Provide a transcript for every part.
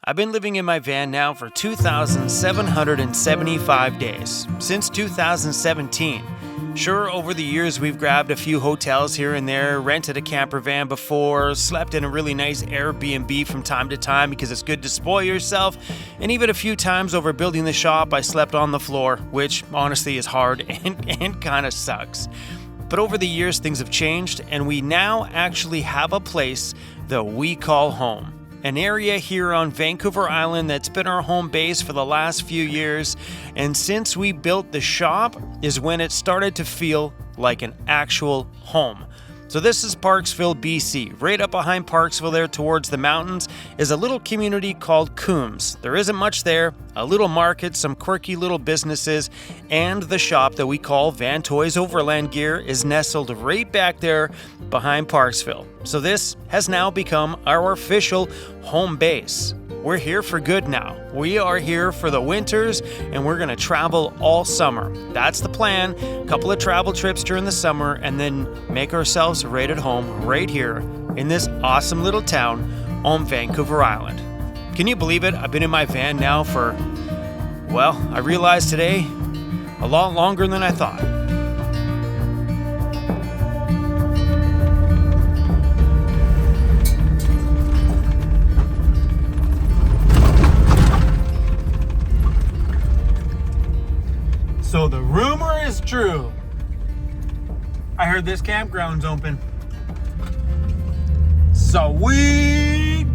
I've been living in my van now for 2,775 days, since 2017. Sure, over the years we've grabbed a few hotels here and there, rented a camper van before, slept in a really nice Airbnb from time to time because it's good to spoil yourself, and even a few times over building the shop I slept on the floor, which honestly is hard and kind of sucks. But over the years things have changed, and we now actually have a place that we call home. An area here on Vancouver Island that's been our home base for the last few years, and since we built the shop is when it started to feel like an actual home. So this is Parksville, BC. Right up behind Parksville there towards the mountains is a little community called Coombs. There isn't much there, a little market, some quirky little businesses, and the shop that we call Van Toys Overland Gear is nestled right back there behind Parksville. So this has now become our official home base. We're here for good now. We are here for the winters, and we're going to travel all summer. That's the plan. A couple of travel trips during the summer, and then make ourselves right at home right here in this awesome little town on Vancouver Island. Can you believe it? I've been in my van now for, well, I realized today, a lot longer than I thought. So the rumor is true. I heard this campground's open. Sweet!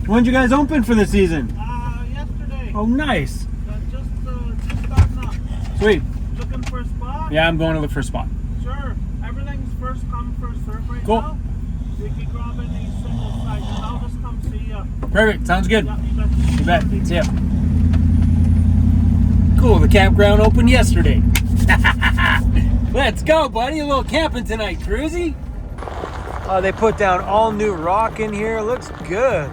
When'd you guys open for the season? Yesterday. Oh, nice. Just starting up. Sweet. Looking for a spot? Yeah, I'm going to look for a spot. Sure. Everything's first come, first serve right Cool. now. So you can grab any single size, and I'll just come see you. Perfect. Sounds good. Yeah, you You bet. bet. See ya. Cool. The campground opened yesterday. Let's go, buddy. A little camping tonight, Cruzy. Oh, they put down all new rock in here. Looks good.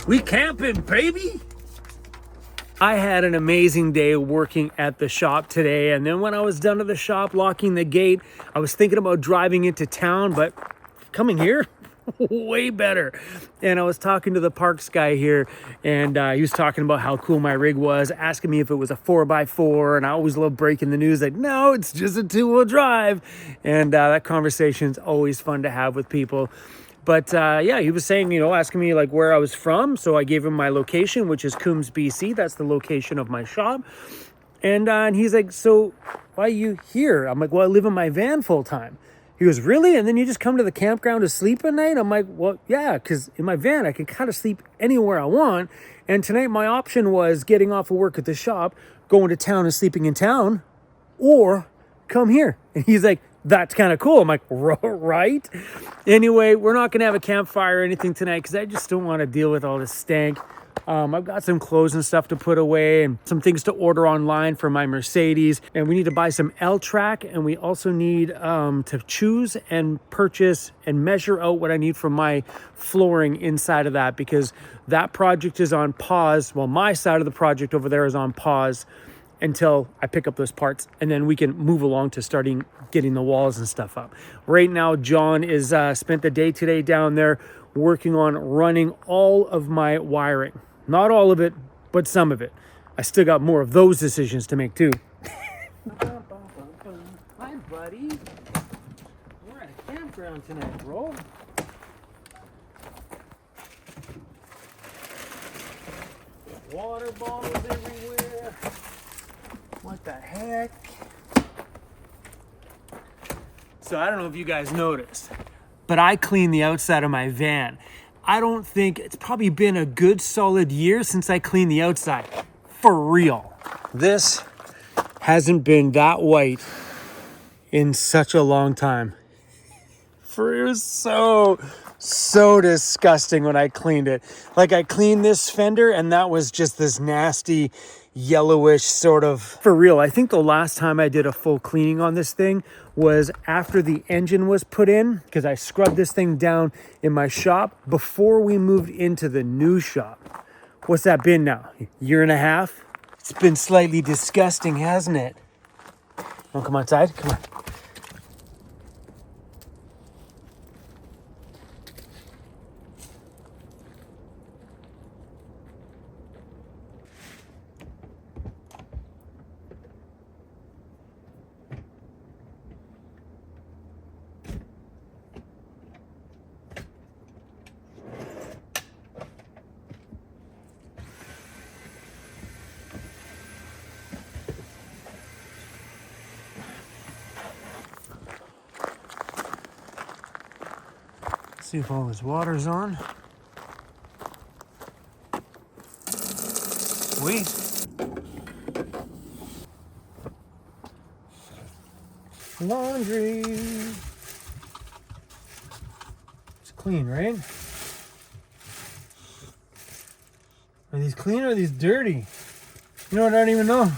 We camping, baby! I had an amazing day working at the shop today, and then when I was done at the shop locking the gate, I was thinking about driving into town, but coming here, way better. And I was talking to the parks guy here, and he was talking about how cool my rig was, asking me if it was a 4x4, and I always love breaking the news like, no, it's just a two-wheel drive. And that conversation's always fun to have with people. But yeah, he was saying, asking me like where I was from. So I gave him my location, which is Coombs, BC. That's the location of my shop. And he's like, so why are you here? I'm like, well, I live in my van full time. He goes, really? And then you just come to the campground to sleep at night? I'm like, well, yeah, because in my van, I can kind of sleep anywhere I want. And tonight my option was getting off of work at the shop, going to town and sleeping in town, or come here. And he's like, that's kind of cool. I'm like, right? Anyway, we're not going to have a campfire or anything tonight because I just don't want to deal with all this stank. I've got some clothes and stuff to put away and some things to order online for my Mercedes. And we need to buy some L-track, and we also need to choose and purchase and measure out what I need for my flooring inside of that, because that project is on pause. Well, my side of the project over there is on pause until I pick up those parts, and then we can move along to starting getting the walls and stuff up. Right now, John is spent the day today down there working on running all of my wiring. Not all of it, but some of it. I still got more of those decisions to make too. Hi, buddy. We're at a campground tonight, bro. Water bottles everywhere. What the heck? So I don't know if you guys noticed, but I cleaned the outside of my van. I don't think it's probably been a good solid year since I cleaned the outside. For real. This hasn't been that white in such a long time. It was so disgusting when I cleaned it. Like, I cleaned this fender and that was just this nasty yellowish sort of. For real, I think the last time I did a full cleaning on this thing was after the engine was put in, because I scrubbed this thing down in my shop before we moved into the new shop. What's that been now? Year and a half? It's been slightly disgusting, hasn't it? Oh, come outside, come on. See if all this water's on. Sweet. Laundry. It's clean, right? Are these clean or are these dirty? You know what? I don't even know.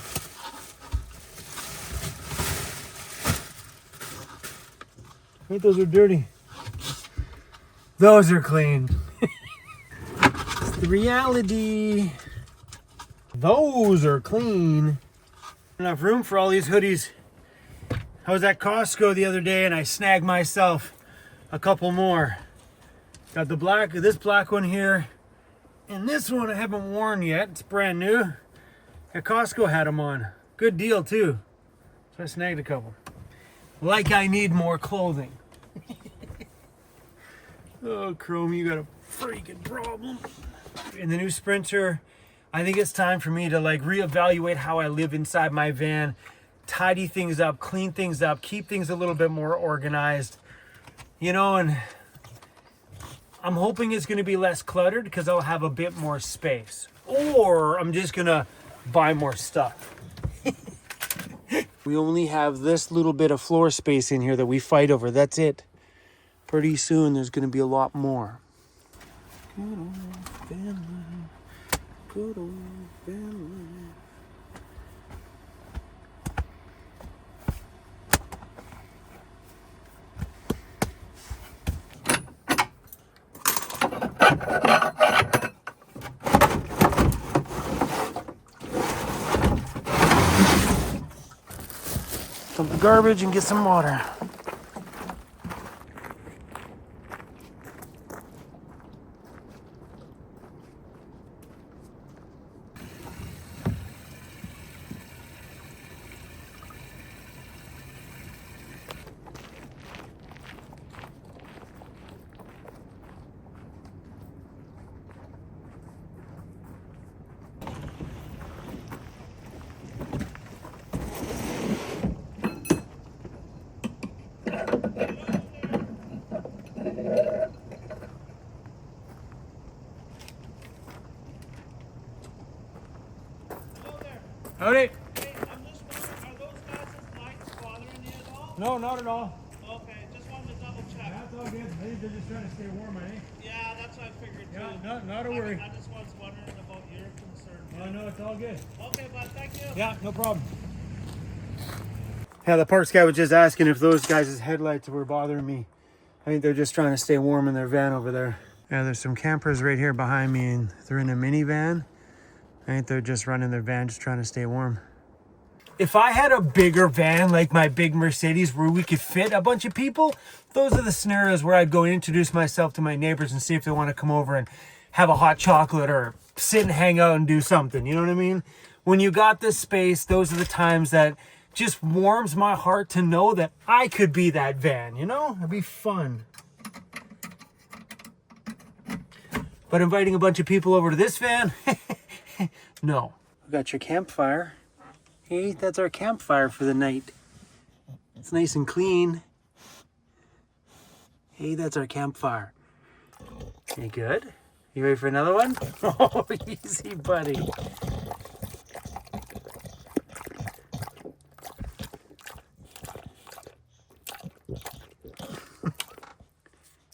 I think those are dirty. Those are clean. It's the reality. Those are clean. Enough room for all these hoodies. I was at Costco the other day and I snagged myself a couple more. Got the black, this black one here, and this one I haven't worn yet. It's brand new. At Costco had them on. Good deal too. So I snagged a couple. Like I need more clothing. Oh, Chrome, you got a freaking problem. In the new Sprinter, I think it's time for me to like reevaluate how I live inside my van, tidy things up, clean things up, keep things a little bit more organized, you know, and I'm hoping it's going to be less cluttered because I'll have a bit more space. Or I'm just going to buy more stuff. We only have this little bit of floor space in here that we fight over. That's it. Pretty soon there's going to be a lot more. Good old van life. Good old van life. Dump the garbage and get some water. Howdy. Hey, I'm just wondering, are those guys' lights bothering you at all? No, not at all. Okay, just wanted to double check. That's all good. I think they're just trying to stay warm, I think. Yeah, that's what I figured too. Yeah, not a worry. I just was wondering about your concern. Oh, no, it's all good. Okay, bud, thank you. Yeah, no problem. Yeah, the parks guy was just asking if those guys' headlights were bothering me. I think they're just trying to stay warm in their van over there. Yeah, there's some campers right here behind me, and they're in a minivan. I think they're just running their van, just trying to stay warm. If I had a bigger van like my big Mercedes where we could fit a bunch of people, those are the scenarios where I'd go and introduce myself to my neighbors and see if they want to come over and have a hot chocolate or sit and hang out and do something. You know what I mean? When you got this space, those are the times that just warms my heart to know that I could be that van, you know? It'd be fun. But inviting a bunch of people over to this van, No. We got your campfire. Hey, that's our campfire for the night. It's nice and clean. Hey, that's our campfire. You good? You ready for another one? Oh, easy, buddy.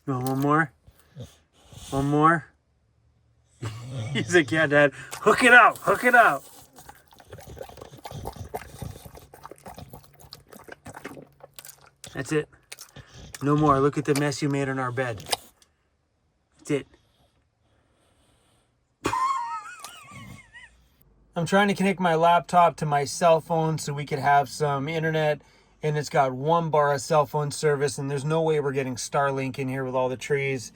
You want one more? One more? He's like, yeah, Dad. Hook it up. Hook it up. That's it. No more. Look at the mess you made on our bed. That's it. I'm trying to connect my laptop to my cell phone so we could have some internet, and it's got 1 bar of cell phone service, and there's no way we're getting Starlink in here with all the trees.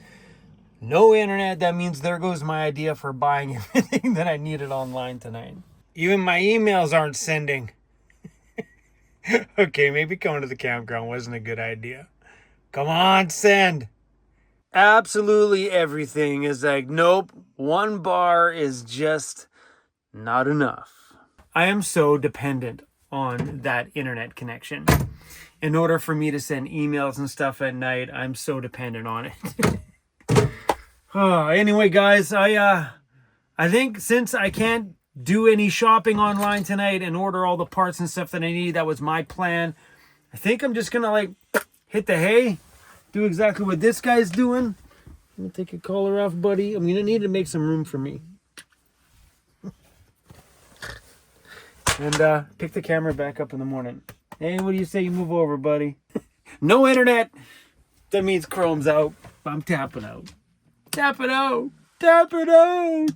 No internet. That means there goes my idea for buying everything that I needed online tonight. Even my emails aren't sending. Okay, maybe coming to the campground wasn't a good idea. Come on, send. Absolutely everything is like, nope, 1 bar is just not enough. I am so dependent on that internet connection. In order for me to send emails and stuff at night, I'm so dependent on it. Anyway, guys, I think since I can't do any shopping online tonight and order all the parts and stuff that I need, that was my plan. I think I'm just gonna like hit the hay, do exactly what this guy's doing. I'm gonna take your collar off, buddy. I'm gonna need to make some room for me. And pick the camera back up in the morning. Hey, what do you say you move over, buddy? No internet. That means Chrome's out. I'm tapping out. Tap it out. Tap it out.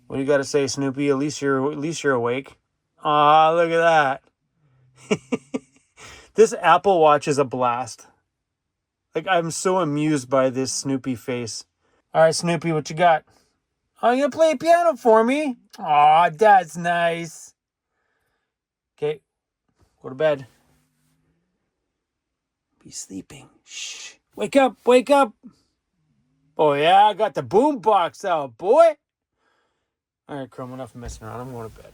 What do you got to say, Snoopy? At least you're awake. Aw, look at that. This Apple Watch is a blast. Like, I'm so amused by this Snoopy face. All right, Snoopy, what you got? Oh, you gonna play piano for me? Aw, that's nice. Okay, go to bed. Be sleeping. Shh. Wake up, wake up. Oh, yeah, I got the boom box out, boy. All right, Chrome, enough messing around. I'm going to bed.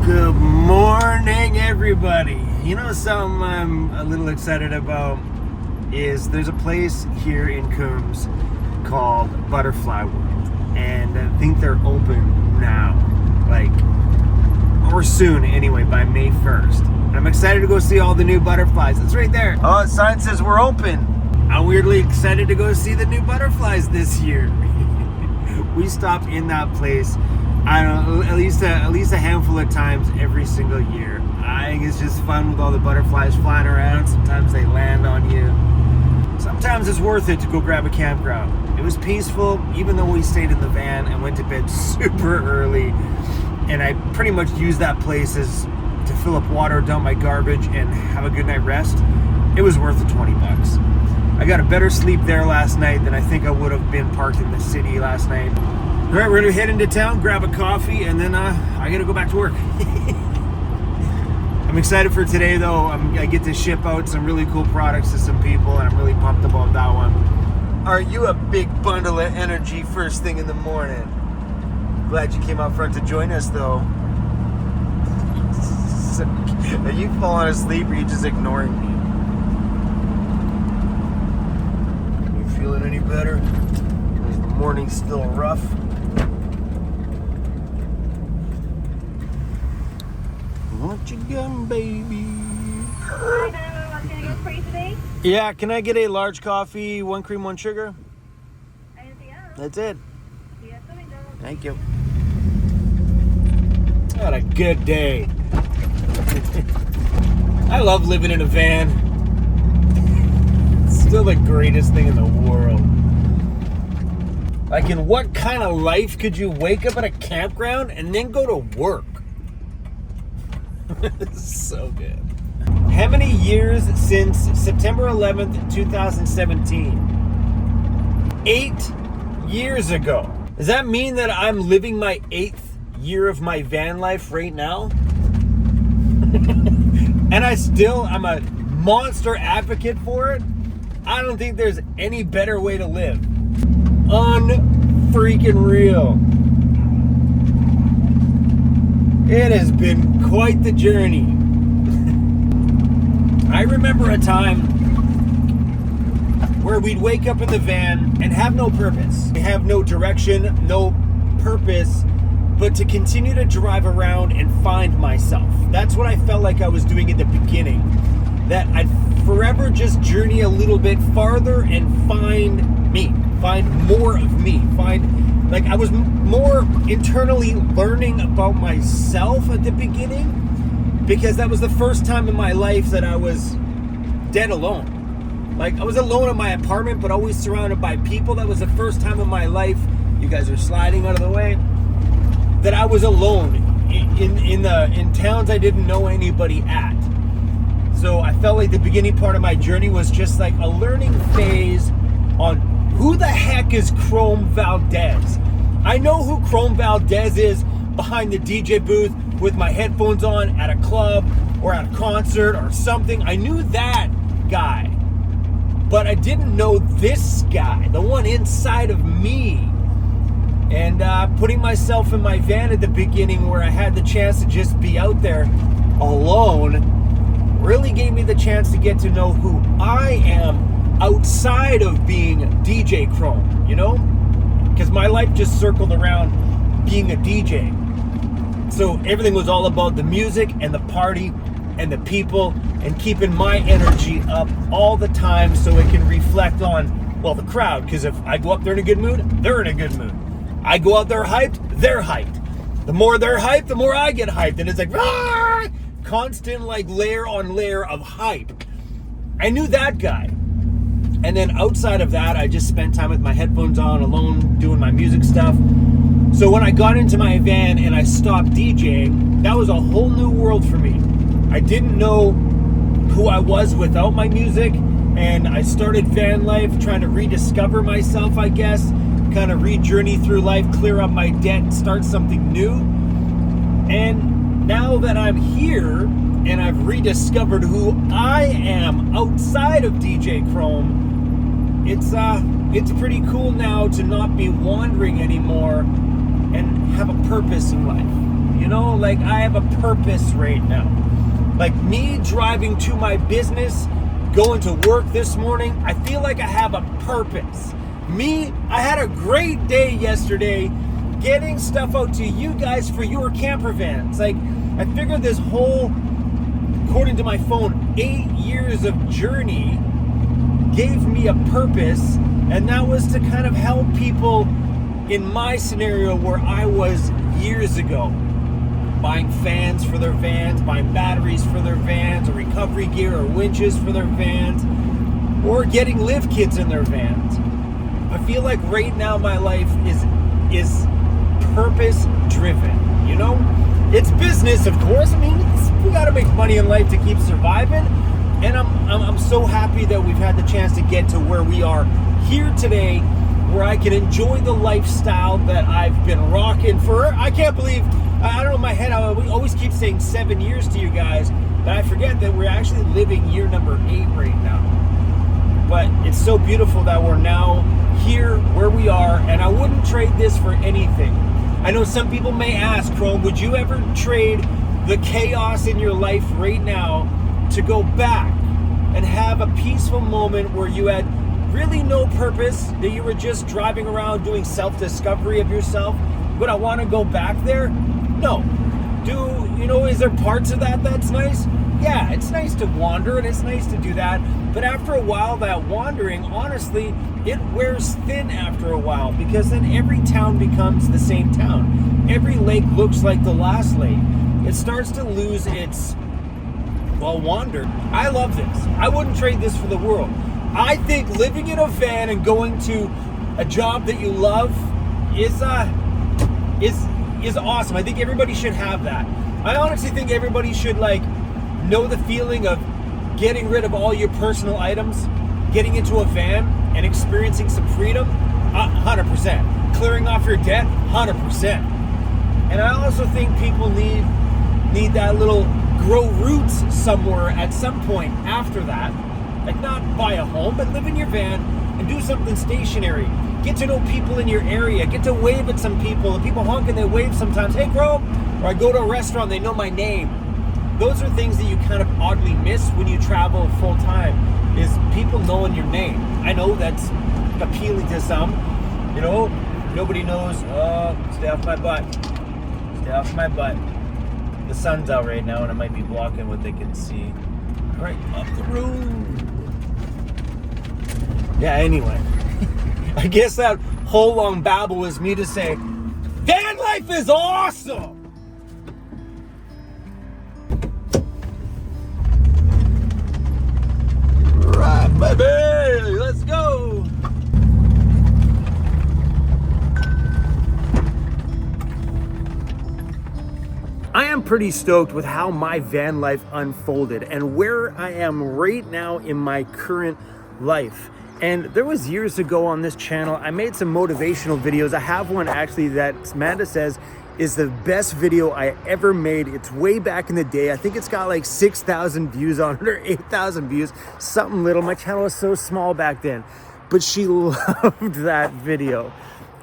Good morning, everybody. You know something I'm a little excited about is there's a place here in Coombs called Butterfly World, and I think they're open now, or soon anyway, by May 1st. I'm excited to go see all the new butterflies. It's right there. Oh, the sign says we're open. I'm weirdly excited to go see the new butterflies this year. We stop in that place, I don't know, at least a handful of times every single year. I think it's just fun with all the butterflies flying around. Sometimes they land on you. Sometimes it's worth it to go grab a campground. It was peaceful, even though we stayed in the van and went to bed super early. And I pretty much used that place as to fill up water, dump my garbage, and have a good night rest. It was worth the $20. I got a better sleep there last night than I think I would have been parked in the city last night. All right, we're gonna head into town, grab a coffee, and then I gotta go back to work. I'm excited for today, though. I get to ship out some really cool products to some people, and I'm really pumped about that one. Are you a big bundle of energy first thing in the morning? Glad you came out front to join us, though. Are you falling asleep, or are you just ignoring me? Feeling any better? Is the morning still rough? What you got, baby? Hi, what can I get for you today? Yeah, can I get a large coffee, 1 cream, 1 sugar? Anything else? That's it. Yes, we go. Thank you. What a good day. I love living in a van. It's still the greatest thing in the world. Like, in what kind of life could you wake up at a campground and then go to work? This is so good. How many years since September 11th, 2017? 8 years ago. Does that mean that I'm living my 8th year of my van life right now? And I'm a monster advocate for it. I don't think there's any better way to live. Unfreaking real. It has been quite the journey. I remember a time where we'd wake up in the van and have no purpose. We have no direction, no purpose, but to continue to drive around and find myself. That's what I felt like I was doing at the beginning. That I'd forever just journey a little bit farther and find me, find more of me, like I was more internally learning about myself at the beginning, because that was the first time in my life that I was dead alone. Like, I was alone in my apartment, but always surrounded by people. That was the first time in my life, you guys are sliding out of the way, that I was alone in towns I didn't know anybody at. So I felt like the beginning part of my journey was just like a learning phase on who the heck is Chrome Valdez. I know who Chrome Valdez is behind the DJ booth with my headphones on at a club or at a concert or something. I knew that guy, but I didn't know this guy, the one inside of me. And putting myself in my van at the beginning, where I had the chance to just be out there alone, really gave me the chance to get to know who I am outside of being DJ Chrome, you know? Because my life just circled around being a DJ. So everything was all about the music and the party and the people and keeping my energy up all the time so it can reflect on, well, the crowd. Because if I go up there in a good mood, they're in a good mood. I go out there hyped, they're hyped. The more they're hyped, the more I get hyped. And it's like, ah! Constant like layer on layer of hype. I knew that guy. And then outside of that, I just spent time with my headphones on, alone, doing my music stuff. So when I got into my van and I stopped DJing, that was a whole new world for me. I didn't know who I was without my music, and I started van life, trying to rediscover myself, I guess, kind of re-journey through life, clear up my debt, start something new. And now that I'm here and I've rediscovered who I am outside of DJ Chrome, it's pretty cool now to not be wandering anymore and have a purpose in life. You know, like I have a purpose right now. Like me driving to my business, going to work this morning, I feel like I have a purpose. I had a great day yesterday getting stuff out to you guys for your camper vans. Like, I figured this whole, according to my phone, 8 years of journey gave me a purpose, and that was to kind of help people in my scenario where I was years ago. Buying fans for their vans, buying batteries for their vans, or recovery gear or winches for their vans, or getting live kits in their vans. I feel like right now my life is purpose driven, you know? It's business, of course. I mean, we got to make money in life to keep surviving. And I'm so happy that we've had the chance to get to where we are here today, where I can enjoy the lifestyle that I've been rocking for, I can't believe, I don't know, in my head, we always keep saying 7 years to you guys, but I forget that we're actually living year number 8 right now. But it's so beautiful that we're now here where we are, and I wouldn't trade this for anything. I know some people may ask, Chrome, would you ever trade the chaos in your life right now to go back and have a peaceful moment where you had really no purpose, that you were just driving around doing self-discovery of yourself? Would I want to go back there? No. Is there parts of that that's nice? Yeah, it's nice to wander and it's nice to do that. But after a while, that wandering, honestly, it wears thin after a while, because then every town becomes the same town. Every lake looks like the last lake. It starts to lose its well wandered. I love this. I wouldn't trade this for the world. I think living in a van and going to a job that you love is awesome. I think everybody should have that. I honestly think everybody should like know the feeling of getting rid of all your personal items, getting into a van and experiencing some freedom. 100%. Clearing off your debt. 100%. And I also think people need that little grow roots somewhere at some point after that. Like not buy a home, but live in your van and do something stationary. Get to know people in your area. Get to wave at some people. The people honk and they wave sometimes. Hey, bro. Or I go to a restaurant, they know my name. Those are things that you kind of oddly miss when you travel full time, is people knowing your name. I know that's appealing to some. You know, nobody knows. Oh, stay off my butt. Stay off my butt. The sun's out right now and it might be blocking what they can see. All right, up the road. Yeah, anyway. I guess that whole long babble was me to say, van life is awesome! Right, baby! Let's go! I am pretty stoked with how my van life unfolded and where I am right now in my current life. And there was years ago on this channel, I made some motivational videos. I have one actually that Amanda says is the best video I ever made. It's way back in the day. I think it's got like 6,000 views on it or 8,000 views, something little. My channel was so small back then, but she loved that video.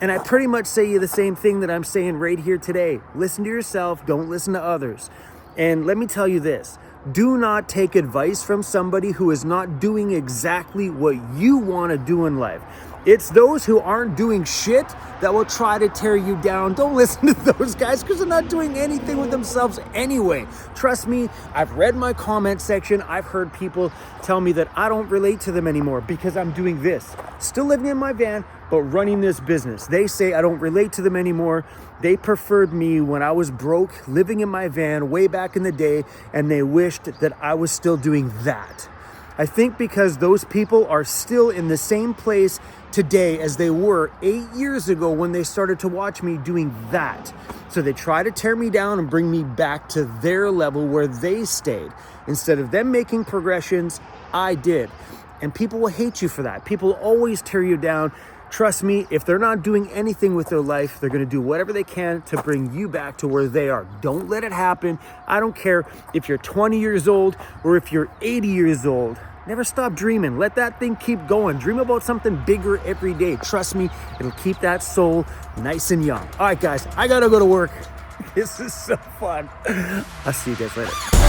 And I pretty much say the same thing that I'm saying right here today. Listen to yourself, don't listen to others. And let me tell you this, do not take advice from somebody who is not doing exactly what you want to do in life. It's those who aren't doing shit that will try to tear you down. Don't listen to those guys because they're not doing anything with themselves anyway. Trust me, I've read my comment section. I've heard people tell me that I don't relate to them anymore because I'm doing this. Still living in my van, but running this business. They say I don't relate to them anymore. They preferred me when I was broke, living in my van way back in the day, and they wished that I was still doing that. I think because those people are still in the same place today as they were 8 years ago when they started to watch me doing that. So they try to tear me down and bring me back to their level where they stayed. Instead of them making progressions, I did. And people will hate you for that. People always tear you down. Trust me, if they're not doing anything with their life, they're going to do whatever they can to bring you back to where they are. Don't let it happen. I don't care if you're 20 years old or if you're 80 years old. Never stop dreaming. Let that thing keep going. Dream about something bigger every day. Trust me, it'll keep that soul nice and young. All right, guys, I got to go to work. This is so fun. I'll see you guys later.